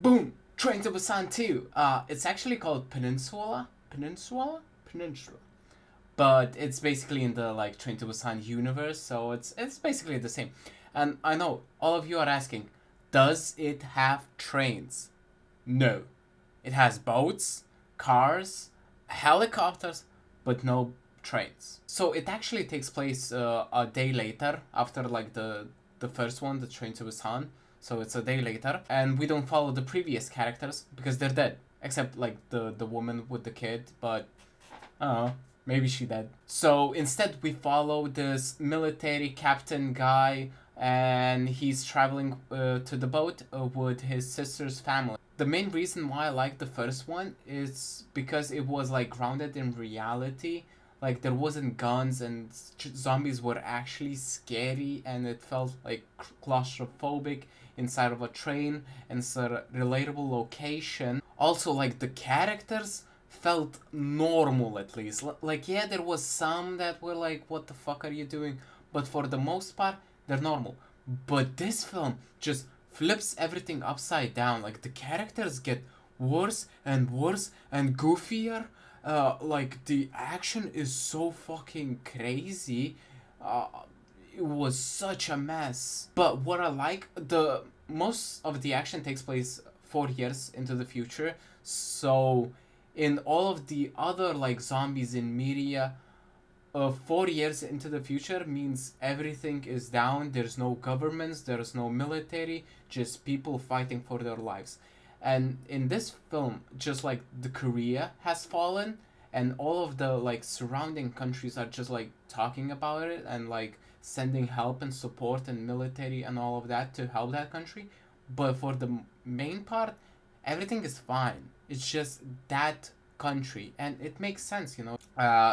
Boom! Train to Busan 2. It's actually called Peninsula? But it's basically in the like Train to Busan universe, so it's basically the same. And I know all of you are asking, does it have trains? No. It has boats, cars, helicopters, but no trains. So it actually takes place a day later after like the first one, the Train to Busan. So it's a day later, and we don't follow the previous characters because they're dead, except like the woman with the kid. But I don't know, maybe she dead. So instead, we follow this military captain guy, and he's traveling to the boat with his sister's family. The main reason why I like the first one is because it was like grounded in reality. Like there wasn't guns and zombies were actually scary, and it felt like claustrophobic inside of a train, and it's a relatable location. Also, like the characters felt normal at least. Like yeah, there was some that were like, what the fuck are you doing? But for the most part, they're normal. But this film just flips everything upside down. Like the characters get worse and worse and goofier. Like the action is so fucking crazy. It was such a mess. But what I like, the most of the action takes place 4 years into the future. So in all of the other like zombies in media, 4 years into the future means everything is down. There's no governments, there's no military, just people fighting for their lives. And in this film, just like the Korea has fallen, and all of the like surrounding countries are just like talking about it and like sending help and support and military and all of that to help that country. But for the main part, everything is fine. It's just that country, and it makes sense, you know.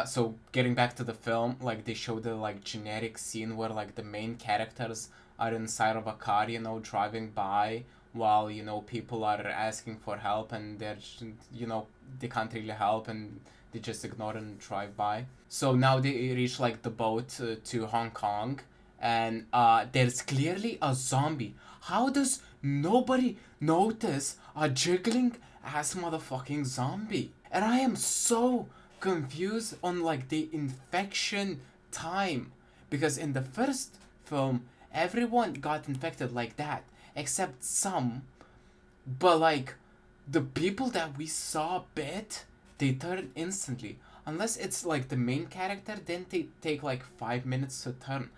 So getting back to the film, like they show the like generic scene where like the main characters are inside of a car, you know, driving by while, you know, people are asking for help, and they're, you know, they can't really help and they just ignore and drive by. So now they reach like the boat to Hong Kong, and there's clearly a zombie. How does nobody notice a jiggling ass motherfucking zombie? And I am so confused on like the infection time, because in the first film everyone got infected like that except some, but like the people that we saw bit, they turn instantly. Unless it's like the main character, then they take like 5 minutes to turn.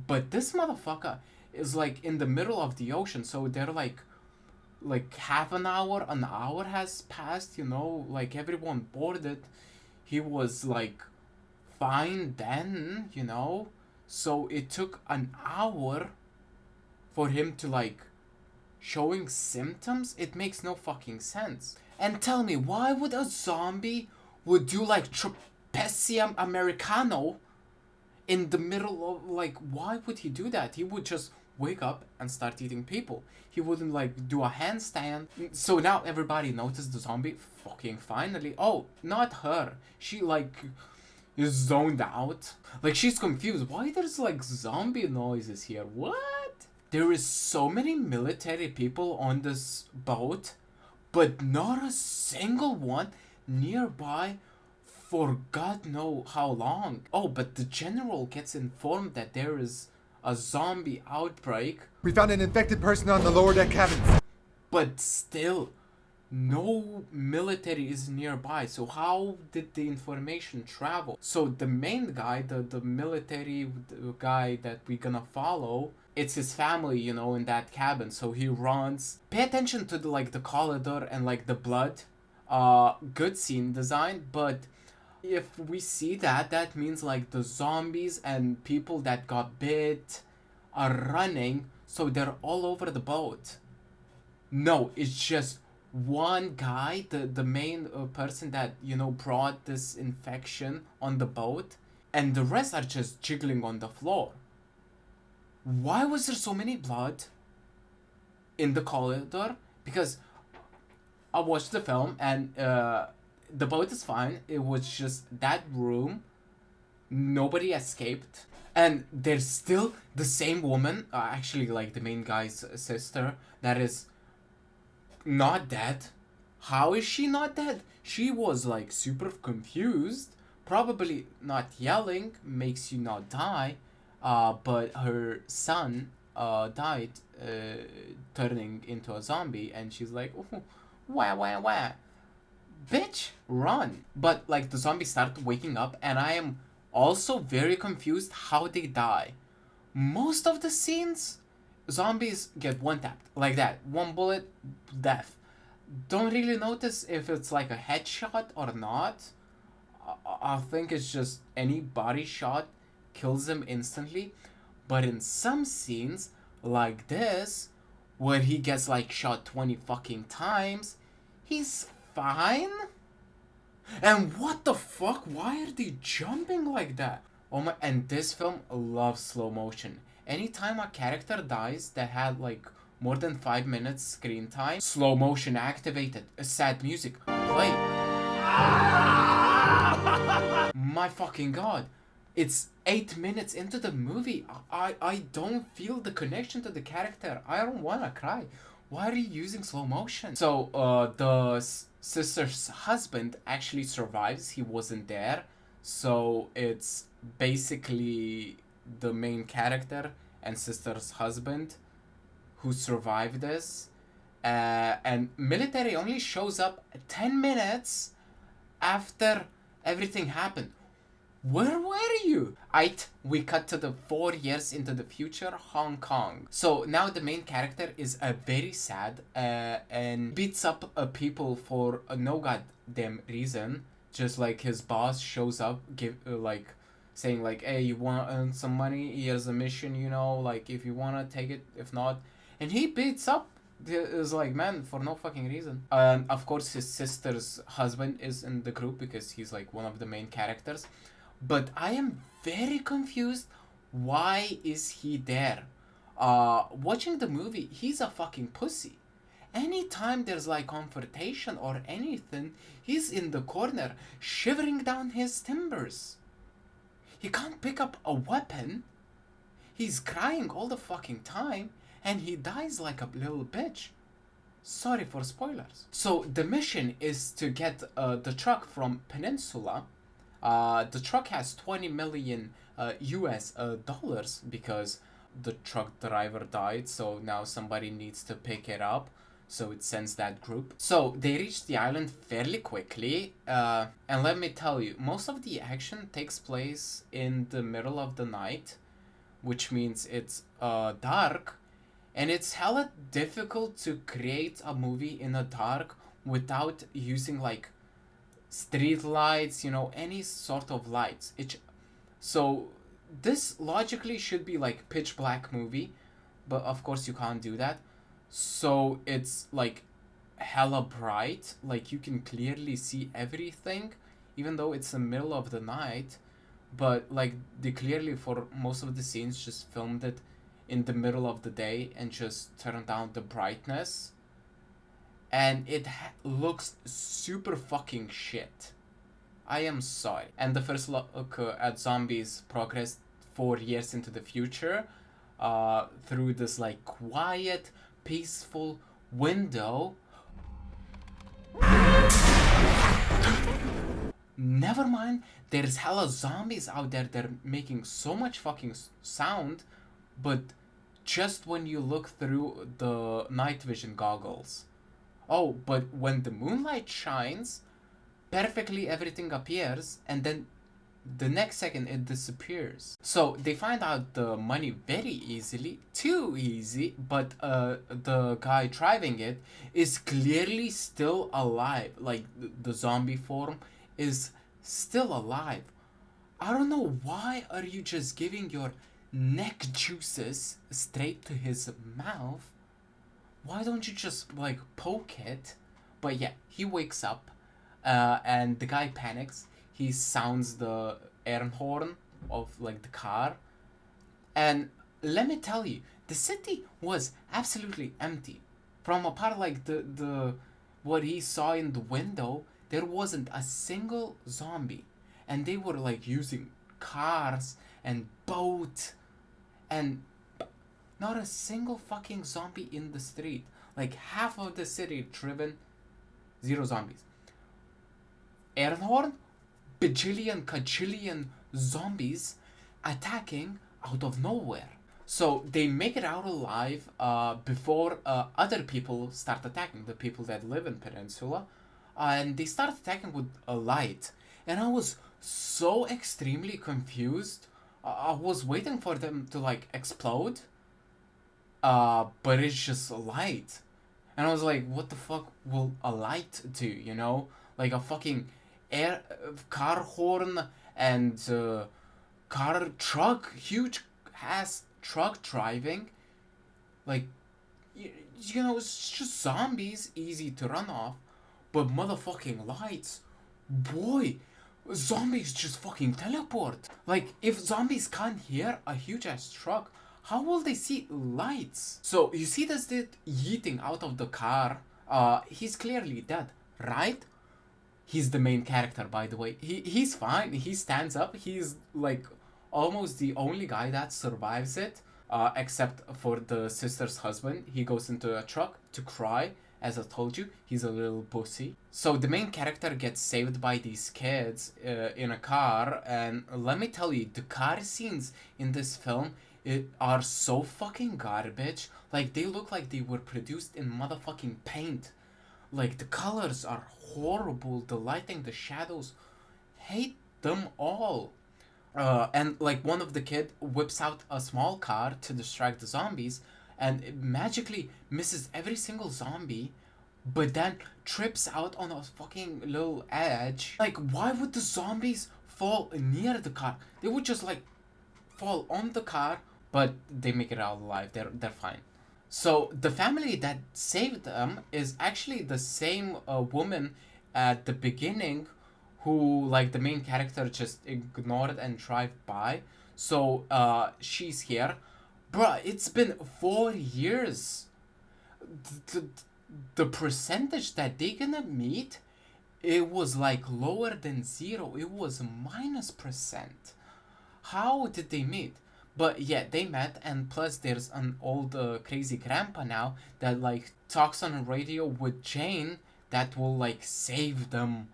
But this motherfucker is like in the middle of the ocean, so they're like half an hour has passed, you know, like everyone boarded. He was like fine then, you know. So it took an hour for him to like showing symptoms. It makes no fucking sense. And tell me, why would a zombie would do like trapesium americano in the middle of like, why would he do that? He would just wake up and start eating people. He wouldn't like do a handstand. So now everybody noticed the zombie. Fucking finally. Oh, not her. She like is zoned out. Like she's confused. Why there's like zombie noises here? What? There is so many military people on this boat, but not a single one nearby for God know how long. Oh, but the general gets informed that there is a zombie outbreak. We found an infected person on the lower deck cabins. But still, no military is nearby. So how did the information travel? So the main guy, the military guy that we're gonna follow, it's his family, you know, in that cabin. So he runs. Pay attention to the like the corridor and like the blood. Good scene design, but if we see that, that means like the zombies and people that got bit are running, so they're all over the boat. No, it's just one guy, the main person that, you know, brought this infection on the boat, and the rest are just jiggling on the floor. Why was there so many blood in the corridor? Because I watched the film and the boat is fine. It was just that room. Nobody escaped. And there's still the same woman, actually like the main guy's sister, that is not dead. How is she not dead? She was like super confused. Probably not yelling makes you not die. But her son died, turning into a zombie, and she's like, "Ooh, wah wah wah, bitch, run!" But like the zombies start waking up, and I am also very confused how they die. Most of the scenes, zombies get one tapped like that, one bullet, death. Don't really notice if it's like a headshot or not. I think it's just any body shot kills him instantly. But in some scenes, like this, where he gets like shot 20 fucking times, he's fine. And what the fuck? Why are they jumping like that? Oh my, and this film loves slow motion. Anytime a character dies that had like more than 5 minutes screen time, slow motion activated, sad music, play. My fucking god. It's 8 minutes into the movie. I don't feel the connection to the character. I don't wanna cry. Why are you using slow motion? So, the sister's husband actually survives. He wasn't there. So, it's basically the main character and sister's husband who survived this. And military only shows up 10 minutes after everything happened. Where were you? We cut to the 4 years into the future, Hong Kong. So now the main character is very sad and beats up people for no goddamn reason. Just like his boss shows up, saying like, "Hey, you want to earn some money? Here's a mission, like if you want to take it, if not." And he beats up is like, man, for no fucking reason. And of course his sister's husband is in the group because he's like one of the main characters. But I am very confused. Why is he there? Watching the movie, he's a fucking pussy. Anytime there's like confrontation or anything, he's in the corner shivering down his timbers. He can't pick up a weapon. He's crying all the fucking time, and he dies like a little bitch. Sorry for spoilers. So the mission is to get the truck from Peninsula. The truck has 20 million US dollars because the truck driver died, so now somebody needs to pick it up. So it sends that group. So they reach the island fairly quickly. And let me tell you, most of the action takes place in the middle of the night, which means it's dark. And it's hella difficult to create a movie in the dark without using like street lights, any sort of lights. So this logically should be like pitch black movie, but of course you can't do that. So it's like hella bright, like you can clearly see everything, even though it's the middle of the night. But like they clearly for most of the scenes just filmed it in the middle of the day and just turned down the brightness. And it looks super fucking shit. I am sorry. And the first look at zombies progressed 4 years into the future through this like quiet, peaceful window. Never mind, there's hella zombies out there. They're making so much fucking sound, but just when you look through the night vision goggles. Oh, but when the moonlight shines, perfectly everything appears, and then the next second it disappears. So they find out the money very easily, too easy, but the guy driving it is clearly still alive. Like the zombie form is still alive. I don't know, why are you just giving your neck juices straight to his mouth? Why don't you just like poke it? But yeah, he wakes up and the guy panics. He sounds the air horn of like the car. And let me tell you, the city was absolutely empty. From apart like the what he saw in the window, there wasn't a single zombie. And they were like using cars and boat and not a single fucking zombie in the street. Like half of the city driven, zero zombies. Aaronhorn, bajillion, kajillion zombies attacking out of nowhere. So they make it out alive before other people start attacking, the people that live in Peninsula. And they start attacking with a light. And I was so extremely confused. I was waiting for them to like explode. But it's just a light. And I was like, what the fuck will a light do, you know? Like a fucking air car horn and car truck, huge ass truck driving. Like, you know, it's just zombies, easy to run off. But motherfucking lights, boy, zombies just fucking teleport. Like, if zombies can't hear a huge ass truck, how will they see lights? So, you see this dude yeeting out of the car. He's clearly dead, right? He's the main character, by the way. He's fine. He stands up. He's, like, almost the only guy that survives it. Except for the sister's husband. He goes into a truck to cry. As I told you, he's a little pussy. So the main character gets saved by these kids in a car. And let me tell you, the car scenes in this film are so fucking garbage. Like, they look like they were produced in motherfucking paint. Like, the colors are horrible. The lighting, the shadows. Hate them all. And, like, one of the kid whips out a small car to distract the zombies. And it magically misses every single zombie. But then trips out on a fucking little edge. Like, why would the zombies fall near the car? They would just, like, fall on the car. But they make it out alive. They're fine. So the family that saved them is actually the same woman at the beginning who, like, the main character just ignored and drive by. So she's here. Bruh, it's been 4 years. The percentage that they gonna meet, it was like lower than 0. It was -%. How did they meet? But yeah, they met, and plus there's an old crazy grandpa now that like talks on a radio with Jane that will like save them.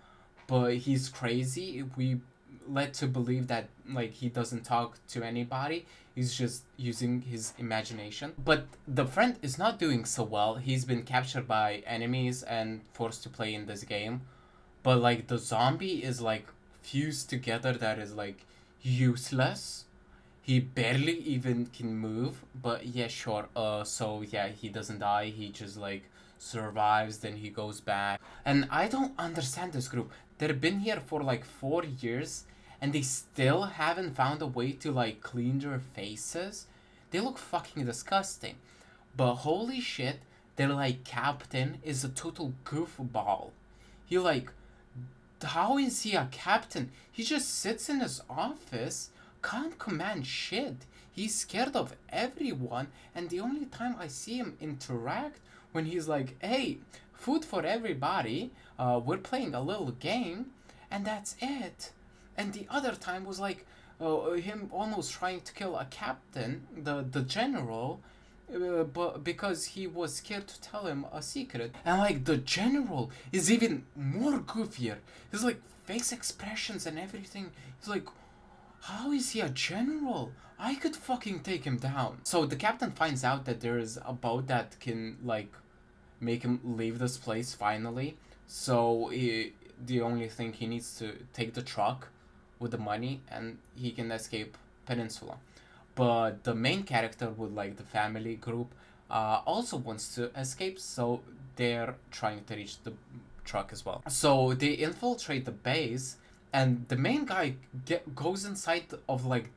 But he's crazy. We led to believe that like he doesn't talk to anybody. He's just using his imagination. But the friend is not doing so well. He's been captured by enemies and forced to play in this game. But like the zombie is like fused together that is like useless. He barely even can move, but yeah, sure. So yeah, he doesn't die. He just like survives, then he goes back. And I don't understand this group. They've been here for like 4 years, and they still haven't found a way to like clean their faces. They look fucking disgusting. But holy shit, their like captain is a total goofball. He like, how is he a captain? He just sits in his office, can't command shit. He's scared of everyone, and the only time I see him interact when he's like, hey, food for everybody, we're playing a little game, and that's it. And the other time was like him almost trying to kill a captain, the general, but because he was scared to tell him a secret. And like the general is even more goofier. His like face expressions and everything. He's like, how is he a general? I could fucking take him down. So the captain finds out that there is a boat that can like make him leave this place finally. So the only thing he needs to take the truck with the money and he can escape Peninsula. But the main character with like the family group also wants to escape, so they're trying to reach the truck as well. So they infiltrate the base, and the main guy goes inside of like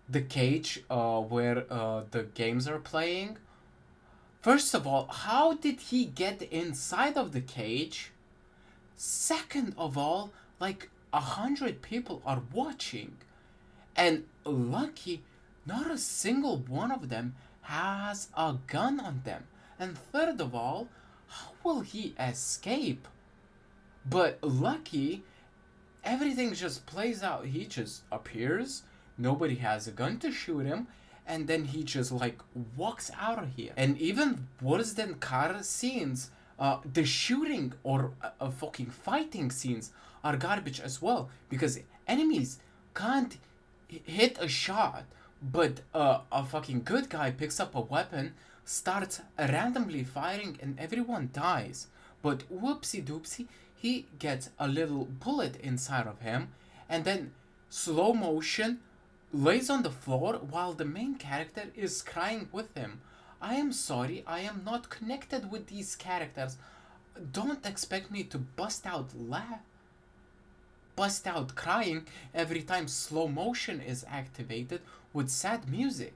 the cage where the games are playing. First of all, how did he get inside of the cage? Second of all, like 100 people are watching, and lucky not a single one of them has a gun on them. And third of all, how will he escape? But lucky, everything just plays out. He just appears, nobody has a gun to shoot him, and then he just like walks out of here. And even worse than car scenes, the shooting or fucking fighting scenes are garbage as well, because enemies can't hit a shot, but a fucking good guy picks up a weapon, starts randomly firing, and everyone dies. But whoopsie doopsie, he gets a little bullet inside of him, and then slow motion lays on the floor while the main character is crying with him. I am sorry, I am not connected with these characters. Don't expect me to bust out crying every time slow motion is activated with sad music.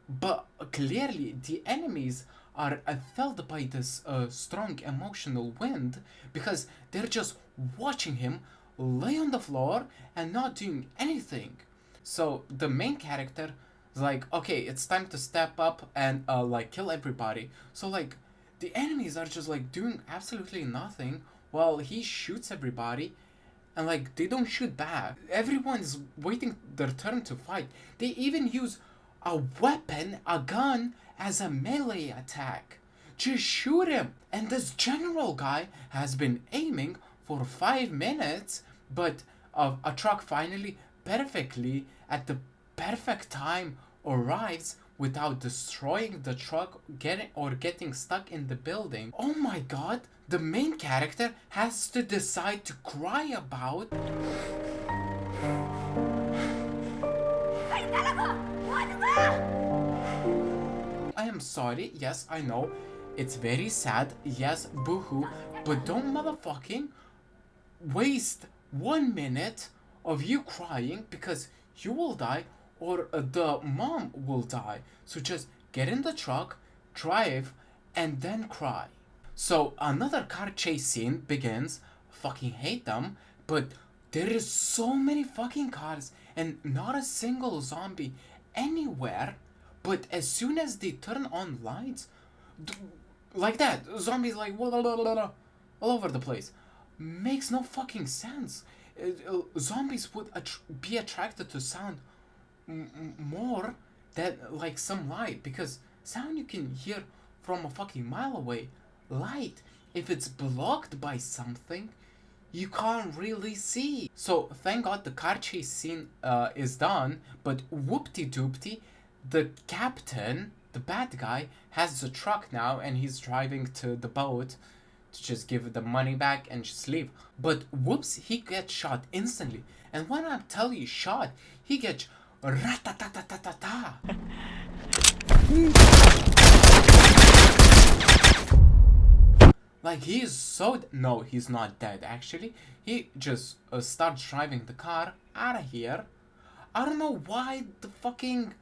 But clearly the enemies are felled by this strong emotional wind, because they're just watching him lay on the floor and not doing anything. So the main character is like, okay, it's time to step up and like kill everybody. So like the enemies are just like doing absolutely nothing while he shoots everybody, and like they don't shoot back. Everyone's waiting their turn to fight. They even use a weapon, a gun, as a melee attack. Just shoot him. And this general guy has been aiming for 5 minutes, but a truck finally perfectly at the perfect time arrives without destroying the truck getting stuck in the building. Oh my god, the main character has to decide to cry about I am sorry, yes, I know, it's very sad, yes, boohoo, but don't motherfucking waste 1 minute of you crying, because you will die or the mom will die. So just get in the truck, drive, and then cry. So another car chase scene begins. Fucking hate them, but there is so many fucking cars and not a single zombie anywhere. But as soon as they turn on lights, like that, zombies like all over the place. Makes no fucking sense. Zombies would be attracted to sound more than like some light, because sound you can hear from a fucking mile away. Light, if it's blocked by something, you can't really see. So thank god the car chase scene is done, but whoopty-doopty, the captain, the bad guy, has the truck now and he's driving to the boat to just give the money back and just leave. But whoops, he gets shot instantly. And when I tell you shot, he gets rat-ta-ta-ta-ta-ta-ta. Like he is so no, he's not dead actually. He just starts driving the car out of here. I don't know why the fucking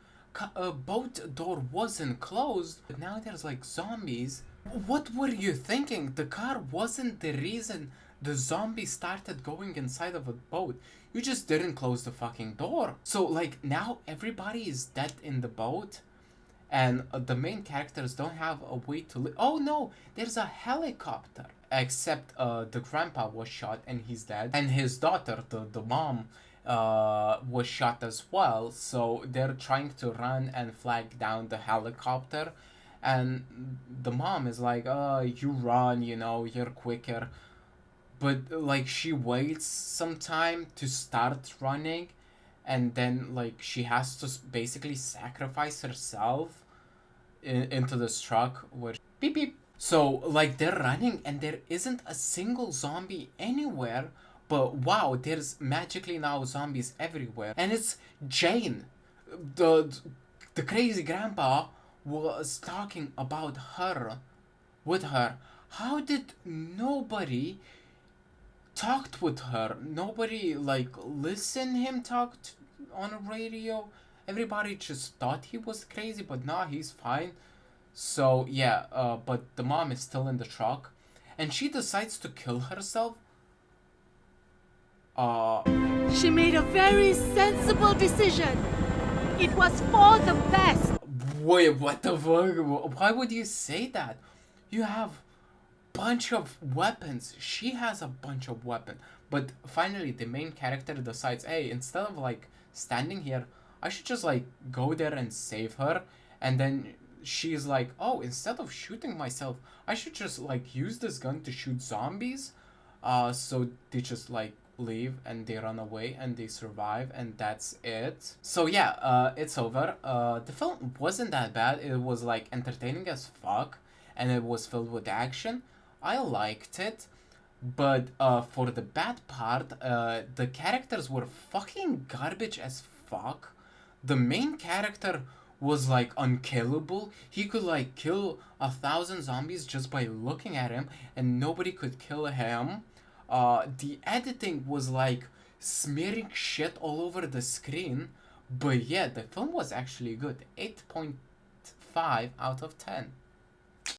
boat door wasn't closed, but now there's like zombies. What were you thinking? The car wasn't the reason the zombies started going inside of a boat. You just didn't close the fucking door. So like now everybody is dead in the boat, and the main characters don't have a way to live. Oh no, there's a helicopter. Except the grandpa was shot and he's dead, and his daughter, the mom, was shot as well. So they're trying to run and flag down the helicopter, and the mom is like, you run, you know, you're quicker. But like she waits some time to start running, and then like she has to basically sacrifice herself into this truck where beep beep. So like they're running and there isn't a single zombie anywhere, but wow, there's magically now zombies everywhere. And it's Jane, the crazy grandpa, was talking about her with her. How did nobody talked with her? Nobody like listened him talk on a radio. Everybody just thought he was crazy, but nah, he's fine. So yeah, but the mom is still in the truck, and she decides to kill herself. She made a very sensible decision. It was for the best. Wait, what the fuck? Why would you say that? You have bunch of weapons. She has a bunch of weapons. But finally the main character decides, hey, instead of like standing here I should just like go there and save her. And then she's like, oh, instead of shooting myself, I should just like use this gun to shoot zombies. So they just like leave and they run away and they survive, and that's it. So yeah, it's over. The film wasn't that bad. It was like entertaining as fuck, and it was filled with action. I liked it. But for the bad part, the characters were fucking garbage as fuck. The main character was like unkillable. He could like kill 1,000 zombies just by looking at him, and nobody could kill him. The editing was like smearing shit all over the screen. But yeah, the film was actually good. 8.5 out of 10.